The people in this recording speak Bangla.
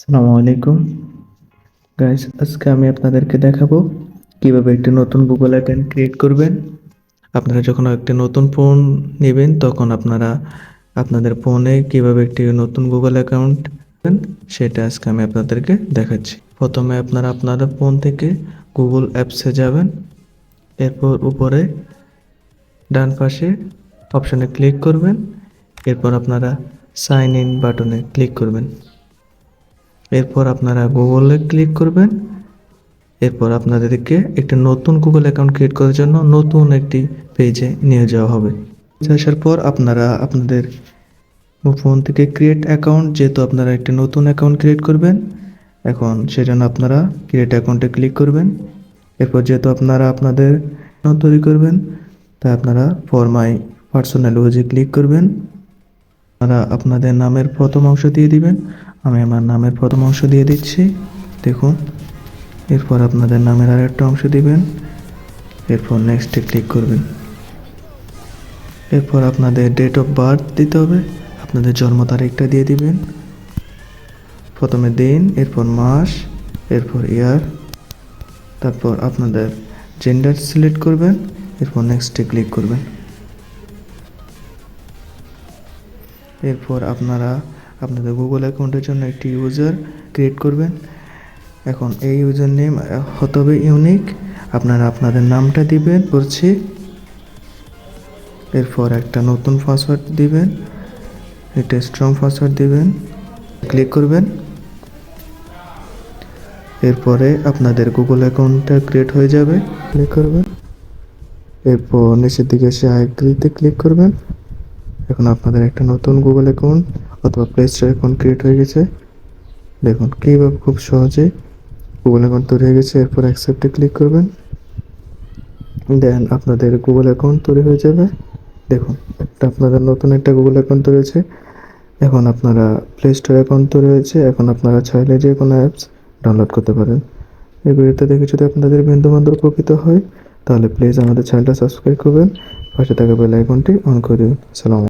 আসসালামু আলাইকুম গাইস, আজকে আমি আপনাদেরকে দেখাবো কিভাবে একটি নতুন গুগল অ্যাকাউন্ট ক্রিয়েট করবেন। আপনারা যখন একটি নতুন ফোন নেবেন তখন আপনারা আপনাদের ফোনে কিভাবে একটি নতুন গুগল অ্যাকাউন্ট সেটা আজকে আমি আপনাদেরকে দেখাচ্ছি। প্রথমে আপনারা আপনাদের ফোন থেকে গুগল অ্যাপসে যাবেন। এরপর উপরে ডান পাশে অপশনে ক্লিক করবেন। এরপর আপনারা সাইন ইন বাটনে ক্লিক করবেন। এরপর আপনারা গুগলে ক্লিক করবেন। এরপর আপনাদেরকে একটা নতুন গুগল অ্যাকাউন্ট ক্রিয়েট করার জন্য নতুন একটি পেজে নিয়ে যাওয়া হবে। আসার পর আপনারা আপনাদের ফোন থেকে ক্রিয়েট অ্যাকাউন্ট, যেহেতু আপনারা একটি নতুন অ্যাকাউন্ট ক্রিয়েট করবেন, এখন সেজন্য আপনারা ক্রিয়েট অ্যাকাউন্টে ক্লিক করবেন। এরপর যেহেতু আপনারা আপনাদের অ্যাকাউন্ট তৈরি করবেন, তাই আপনারা ফর মাই পার্সোনাল ইউজে ক্লিক করবেন। আপনারা আপনাদের নামের প্রথম অংশ দিয়ে দিবেন। আমি আমার নামের প্রথম অংশ দিয়ে দিচ্ছি, দেখুন। এরপর আপনাদের নামের আরেকটা অংশ দিবেন। এরপর নেক্সটে ক্লিক করবেন। এরপর আপনাদের ডেট অফ বার্থ দিতে হবে, আপনাদের জন্ম তারিখটা দিয়ে দিবেন। প্রথমে দিন, এরপর মাস, এরপর ইয়ার, তারপর আপনাদের জেন্ডার সিলেক্ট করবেন। এরপর নেক্সটে ক্লিক করবেন। এরপর আপনারা আপনাদের গুগল অ্যাকাউন্টের জন্য একটি ইউজার ক্রিয়েট করবেন। এখন এই ইউজার নেম হতে হবে ইউনিক। আপনারা আপনাদের নামটা দিবেন করছি। এরপর একটা নতুন পাসওয়ার্ড দিবেন, একটা স্ট্রং পাসওয়ার্ড দিবেন, ক্লিক করবেন। এরপরে আপনাদের গুগল অ্যাকাউন্টটা ক্রিয়েট হয়ে যাবে, ক্লিক করবেন। এরপর নিচের দিকে এসে আই এগ্রিতে ক্লিক করবেন। এখন আপনাদের একটা নতুন গুগল অ্যাকাউন্ট অথবা প্লে স্টোর অ্যাকাউন্ট ক্রিয়েট হয়ে গেছে। দেখুন কীভাবে খুব সহজে গুগল অ্যাকাউন্ট তৈরি হয়ে গেছে। এরপর অ্যাকসেপ্টে ক্লিক করবেন, দেন আপনাদের গুগল অ্যাকাউন্ট তৈরি হয়ে যাবে। দেখুন আপনাদের নতুন একটা গুগল অ্যাকাউন্ট তৈরি হয়েছে। এখন আপনারা প্লে স্টোর অ্যাকাউন্ট তৈরি হয়েছে। এখন আপনারা চাইলে যে কোনো অ্যাপস ডাউনলোড করতে পারেন। এই ভিডিওটা দেখে যদি আপনাদের বন্ধুবান্ধব উপকৃত হয়, তাহলে প্লিজ আমাদের চ্যানেলটা সাবস্ক্রাইব করবেন, পাশে থাকা বেল আইকনটি অন করে দিন। সালাম।